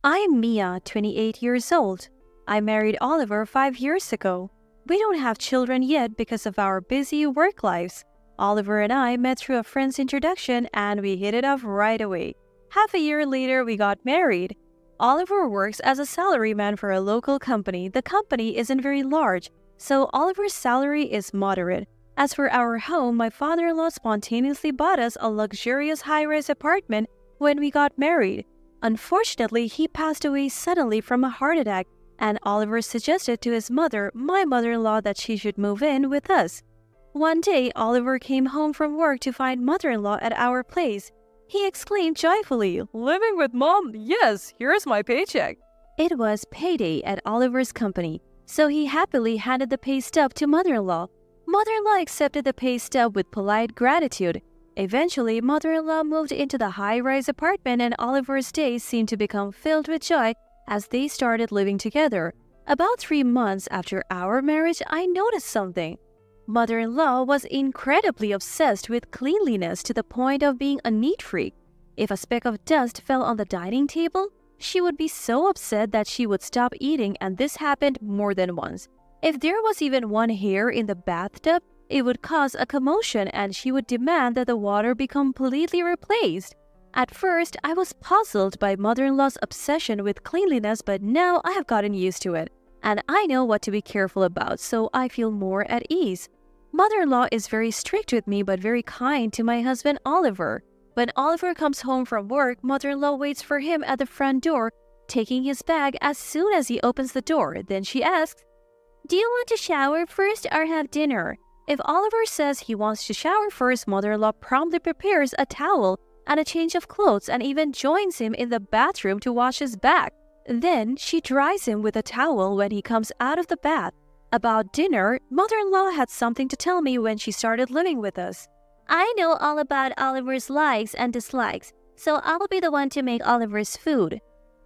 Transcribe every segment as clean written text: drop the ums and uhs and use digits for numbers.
I am Mia, 28 years old. I married Oliver 5 years ago. We don't have children yet because of our busy work lives. Oliver and I met through a friend's introduction and we hit it off right away. Half a year later, we got married. Oliver works as a salaryman for a local company. The company isn't very large, so Oliver's salary is moderate. As for our home, my father-in-law spontaneously bought us a luxurious high-rise apartment when we got married. Unfortunately, he passed away suddenly from a heart attack, and Oliver suggested to his mother, my mother-in-law, that she should move in with us. One day, Oliver came home from work to find mother-in-law at our place. He exclaimed joyfully, "Living with Mom? Yes, here's my paycheck." It was payday at Oliver's company, so he happily handed the pay stub to mother-in-law. Mother-in-law accepted the pay stub with polite gratitude. Eventually, mother-in-law moved into the high-rise apartment and Oliver's days seemed to become filled with joy as they started living together. About 3 months after our marriage, I noticed something. Mother-in-law was incredibly obsessed with cleanliness to the point of being a neat freak. If a speck of dust fell on the dining table, she would be so upset that she would stop eating, and this happened more than once. If there was even one hair in the bathtub, it would cause a commotion and she would demand that the water be completely replaced. At first, I was puzzled by mother-in-law's obsession with cleanliness, but now I have gotten used to it. And I know what to be careful about, so I feel more at ease. Mother-in-law is very strict with me but very kind to my husband Oliver. When Oliver comes home from work, mother-in-law waits for him at the front door, taking his bag as soon as he opens the door. Then she asks, "Do you want to shower first or have dinner?" If Oliver says he wants to shower first, mother-in-law promptly prepares a towel and a change of clothes and even joins him in the bathroom to wash his back. Then she dries him with a towel when he comes out of the bath. About dinner, mother-in-law had something to tell me when she started living with us. "I know all about Oliver's likes and dislikes, so I'll be the one to make Oliver's food."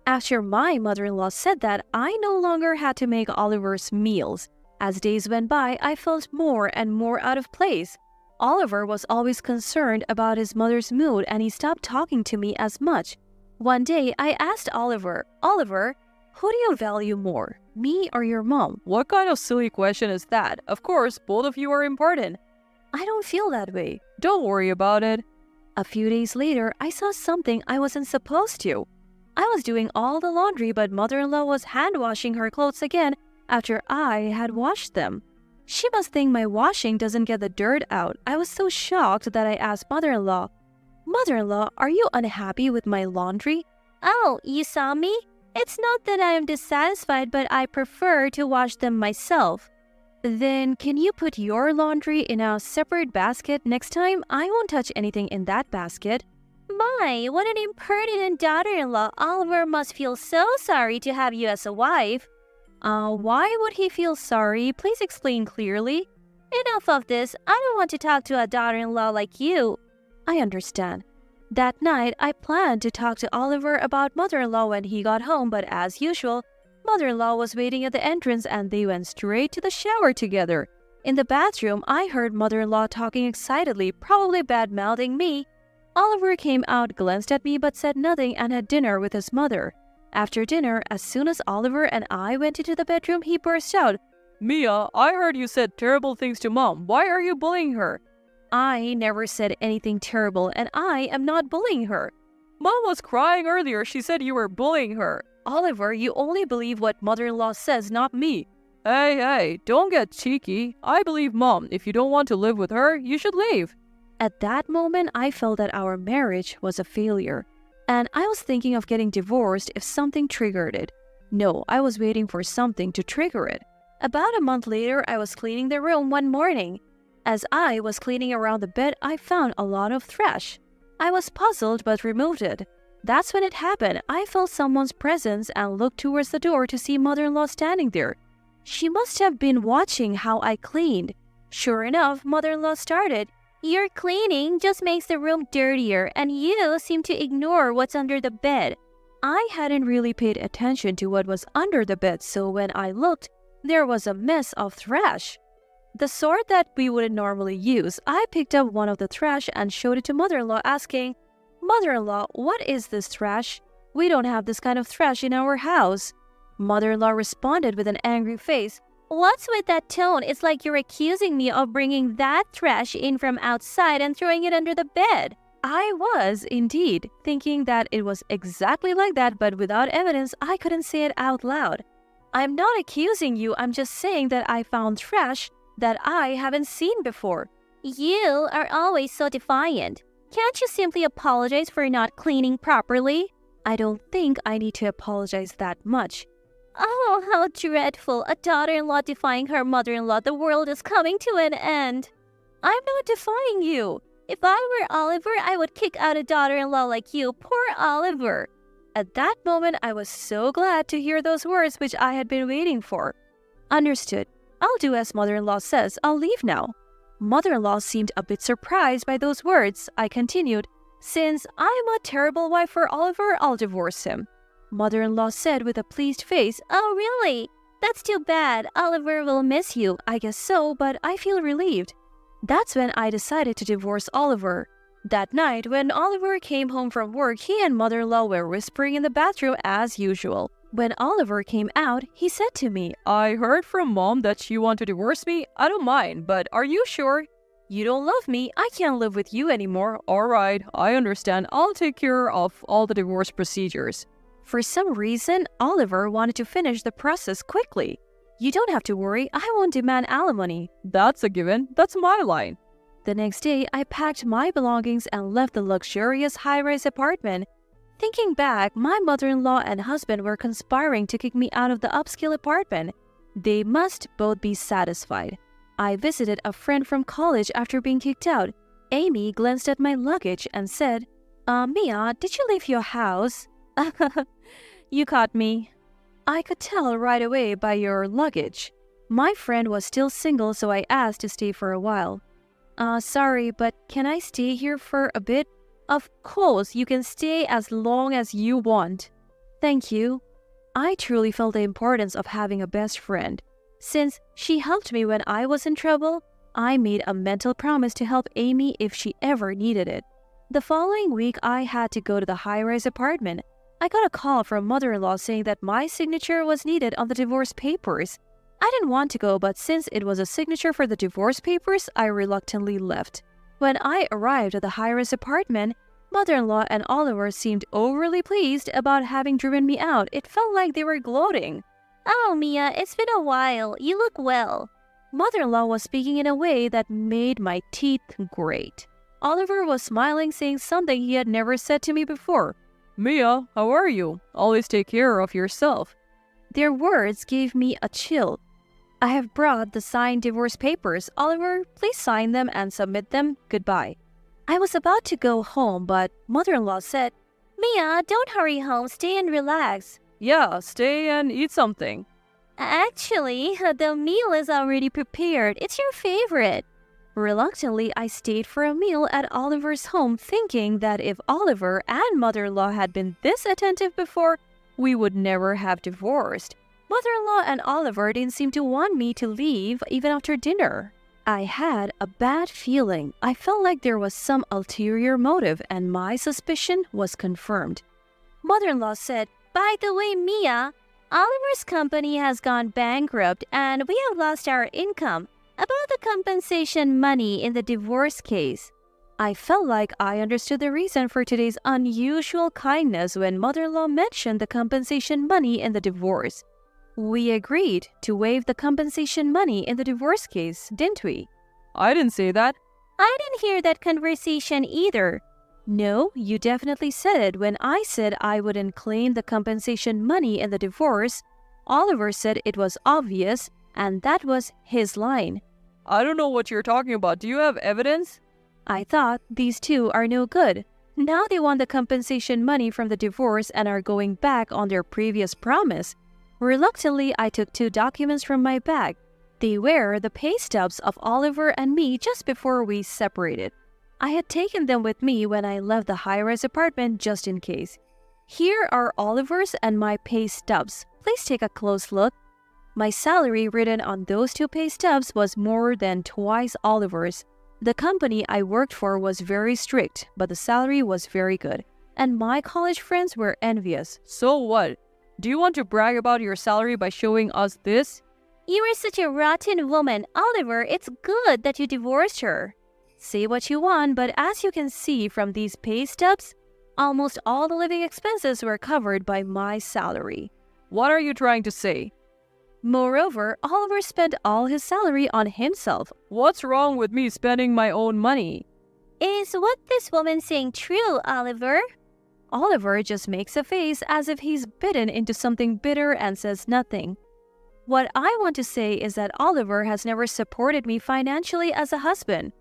After my mother-in-law said that, I no longer had to make Oliver's meals. As days went by, I felt more and more out of place. Oliver was always concerned about his mother's mood and he stopped talking to me as much. One day, I asked Oliver, who do you value more, me or your mom?" What kind of silly question is that? Of course, both of you are important. "I don't feel that way." Don't worry about it. A few days later, I saw something I wasn't supposed to. I was doing all the laundry, but mother-in-law was hand-washing her clothes again after I had washed them. She must think my washing doesn't get the dirt out. I was so shocked that I asked mother-in-law, "Mother-in-law, are you unhappy with my laundry?" "Oh, you saw me? It's not that I am dissatisfied, but I prefer to wash them myself." "Then can you put your laundry in a separate basket next time? I won't touch anything in that basket." "My, what an impertinent daughter-in-law. Oliver must feel so sorry to have you as a wife." Why would he feel sorry? Please explain clearly." "Enough of this. I don't want to talk to a daughter-in-law like you." "I understand." That night, I planned to talk to Oliver about mother-in-law when he got home, but as usual, mother-in-law was waiting at the entrance and they went straight to the shower together. In the bathroom, I heard mother-in-law talking excitedly, probably bad-mouthing me. Oliver came out, glanced at me but said nothing and had dinner with his mother. After dinner, as soon as Oliver and I went into the bedroom, he burst out, "Mia, I heard you said terrible things to Mom. Why are you bullying her?" "I never said anything terrible and I am not bullying her." "Mom was crying earlier. She said you were bullying her." "Oliver, you only believe what mother-in-law says, not me." Hey, don't get cheeky. I believe Mom. If you don't want to live with her, you should leave." At that moment, I felt that our marriage was a failure. And I was thinking of getting divorced if something triggered it. No, I was waiting for something to trigger it. About a month later, I was cleaning the room one morning. As I was cleaning around the bed, I found a lot of trash. I was puzzled but removed it. That's when it happened. I felt someone's presence and looked towards the door to see mother-in-law standing there. She must have been watching how I cleaned. Sure enough, mother-in-law started, "Your cleaning just makes the room dirtier and you seem to ignore what's under the bed." I hadn't really paid attention to what was under the bed, so when I looked, there was a mess of trash. The sort that we wouldn't normally use. I picked up one of the trash and showed it to mother-in-law, asking, "Mother-in-law, what is this trash?" We don't have this kind of trash in our house. Mother-in-law responded with an angry face. What's with that tone? It's like you're accusing me of bringing that trash in from outside and throwing it under the bed. I was, indeed, thinking that it was exactly like that, but without evidence, I couldn't say it out loud. I'm not accusing you, I'm just saying that I found trash that I haven't seen before. You are always so defiant. Can't you simply apologize for not cleaning properly? I don't think I need to apologize that much. Oh, how dreadful. A daughter-in-law defying her mother-in-law. The world is coming to an end. I'm not defying you. If I were Oliver, I would kick out a daughter-in-law like you. Poor Oliver. At that moment, I was so glad to hear those words which I had been waiting for. Understood. I'll do as mother-in-law says. I'll leave now. Mother-in-law seemed a bit surprised by those words. I continued, since I'm a terrible wife for Oliver, I'll divorce him. Mother-in-law said with a pleased face, Oh, really? That's too bad. Oliver will miss you. I guess so, but I feel relieved. That's when I decided to divorce Oliver. That night, when Oliver came home from work, he and mother-in-law were whispering in the bathroom as usual. When Oliver came out, he said to me, I heard from Mom that you want to divorce me. I don't mind, but are you sure? You don't love me. I can't live with you anymore. Alright, I understand. I'll take care of all the divorce procedures. For some reason, Oliver wanted to finish the process quickly. You don't have to worry, I won't demand alimony. That's a given. That's my line. The next day, I packed my belongings and left the luxurious high-rise apartment. Thinking back, my mother-in-law and husband were conspiring to kick me out of the upscale apartment. They must both be satisfied. I visited a friend from college after being kicked out. Amy glanced at my luggage and said, Mia, did you leave your house? You caught me. I could tell right away by your luggage. My friend was still single, so I asked to stay for a while. Sorry, but can I stay here for a bit? Of course, you can stay as long as you want. Thank you. I truly felt the importance of having a best friend. Since she helped me when I was in trouble, I made a mental promise to help Amy if she ever needed it. The following week, I had to go to the high-rise apartment. I got a call from mother-in-law saying that my signature was needed on the divorce papers. I didn't want to go, but since it was a signature for the divorce papers, I reluctantly left. When I arrived at the high-rise apartment, mother-in-law and Oliver seemed overly pleased about having driven me out. It felt like they were gloating. Oh, Mia, it's been a while. You look well. Mother-in-law was speaking in a way that made my teeth grate. Oliver was smiling, saying something he had never said to me before. Mia, how are you? Always take care of yourself. Their words gave me a chill. I have brought the signed divorce papers. Oliver, please sign them and submit them. Goodbye. I was about to go home, but mother-in-law said, Mia, don't hurry home. Stay and relax. Yeah, stay and eat something. Actually, the meal is already prepared. It's your favorite. Reluctantly, I stayed for a meal at Oliver's home, thinking that if Oliver and mother-in-law had been this attentive before, we would never have divorced. Mother-in-law and Oliver didn't seem to want me to leave even after dinner. I had a bad feeling. I felt like there was some ulterior motive, and my suspicion was confirmed. Mother-in-law said, By the way, Mia, Oliver's company has gone bankrupt and we have lost our income. About the compensation money in the divorce case. I felt like I understood the reason for today's unusual kindness when mother-in-law mentioned the compensation money in the divorce. We agreed to waive the compensation money in the divorce case, didn't we? I didn't say that. I didn't hear that conversation either. No, you definitely said it when I said I wouldn't claim the compensation money in the divorce. Oliver said it was obvious, and that was his line. I don't know what you're talking about. Do you have evidence? I thought these two are no good. Now they want the compensation money from the divorce and are going back on their previous promise. Reluctantly, I took 2 documents from my bag. They were the pay stubs of Oliver and me just before we separated. I had taken them with me when I left the high-rise apartment just in case. Here are Oliver's and my pay stubs. Please take a close look. My salary written on those 2 pay stubs was more than twice Oliver's. The company I worked for was very strict, but the salary was very good. and my college friends were envious. So what? Do you want to brag about your salary by showing us this? You are such a rotten woman, Oliver. It's good that you divorced her. Say what you want, but as you can see from these pay stubs, almost all the living expenses were covered by my salary. What are you trying to say? Moreover, Oliver spent all his salary on himself. What's wrong with me spending my own money? Is what this woman's saying true, Oliver? Oliver just makes a face as if he's bitten into something bitter and says nothing. What I want to say is that Oliver has never supported me financially as a husband.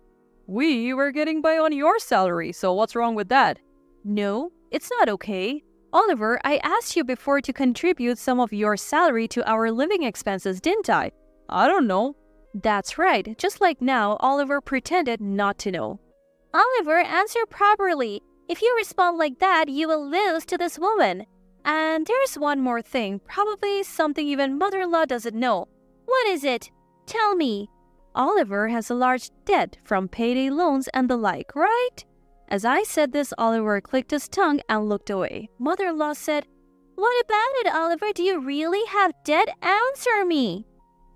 We were getting by on your salary, so what's wrong with that? No, it's not okay. Oliver, I asked you before to contribute some of your salary to our living expenses, didn't I? I don't know. That's right. Just like now, Oliver pretended not to know. Oliver, answer properly. If you respond like that, you will lose to this woman. And there's one more thing, probably something even mother-in-law doesn't know. What is it? Tell me. Oliver has a large debt from payday loans and the like, right? As I said this, Oliver clicked his tongue and looked away. Mother-in-law said, What about it, Oliver? Do you really have debt? Answer me.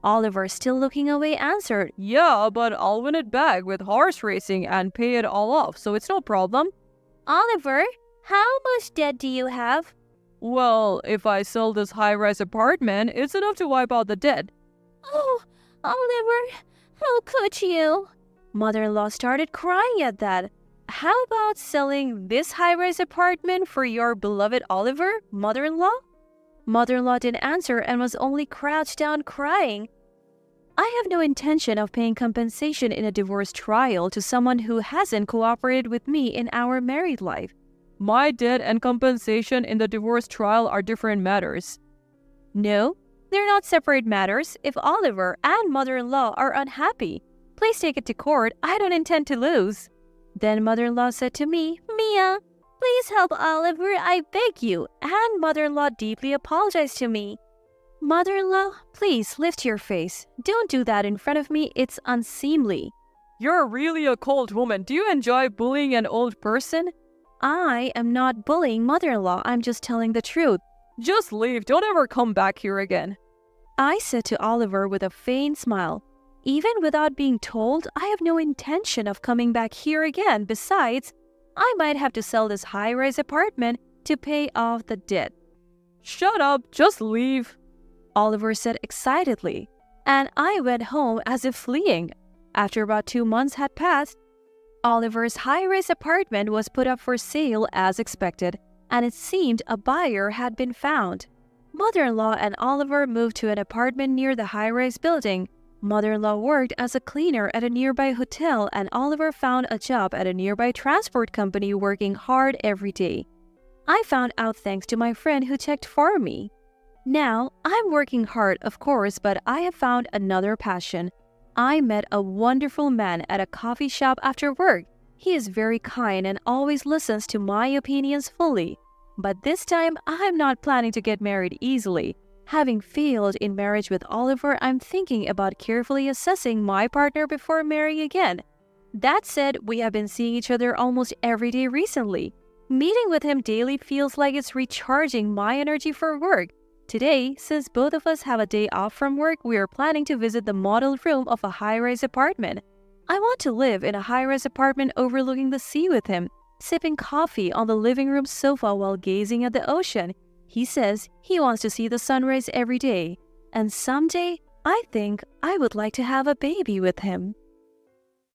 Oliver, still looking away, answered, Yeah, but I'll win it back with horse racing and pay it all off, so it's no problem. Oliver, how much debt do you have? Well, if I sell this high-rise apartment, it's enough to wipe out the debt. Oh, Oliver, how could you? Mother-in-law started crying at that. How about selling this high-rise apartment for your beloved Oliver, mother-in-law? Mother-in-law didn't answer and was only crouched down crying. I have no intention of paying compensation in a divorce trial to someone who hasn't cooperated with me in our married life. My debt and compensation in the divorce trial are different matters. No, they're not separate matters. If Oliver and mother-in-law are unhappy, please take it to court. I don't intend to lose. Then mother-in-law said to me, Mia, please help Oliver, I beg you. And mother-in-law deeply apologized to me. Mother-in-law, please lift your face. Don't do that in front of me. It's unseemly. You're really a cold woman. Do you enjoy bullying an old person? I am not bullying mother-in-law. I'm just telling the truth. Just leave. Don't ever come back here again. I said to Oliver with a faint smile, Even without being told, I have no intention of coming back here again. Besides, I might have to sell this high-rise apartment to pay off the debt. Shut up. Just leave. Oliver said excitedly, and I went home as if fleeing. After about 2 months had passed, Oliver's high-rise apartment was put up for sale as expected, and it seemed a buyer had been found. Mother-in-law and Oliver moved to an apartment near the high-rise building. Mother-in-law worked as a cleaner at a nearby hotel, and Oliver found a job at a nearby transport company working hard every day. I found out thanks to my friend who checked for me. Now, I'm working hard, of course, but I have found another passion. I met a wonderful man at a coffee shop after work. He is very kind and always listens to my opinions fully. But this time, I'm not planning to get married easily. Having failed in marriage with Oliver, I'm thinking about carefully assessing my partner before marrying again. That said, we have been seeing each other almost every day recently. Meeting with him daily feels like it's recharging my energy for work. Today, since both of us have a day off from work, we are planning to visit the model room of a high-rise apartment. I want to live in a high-rise apartment overlooking the sea with him, sipping coffee on the living room sofa while gazing at the ocean. He says he wants to see the sunrise every day, and someday, I think I would like to have a baby with him.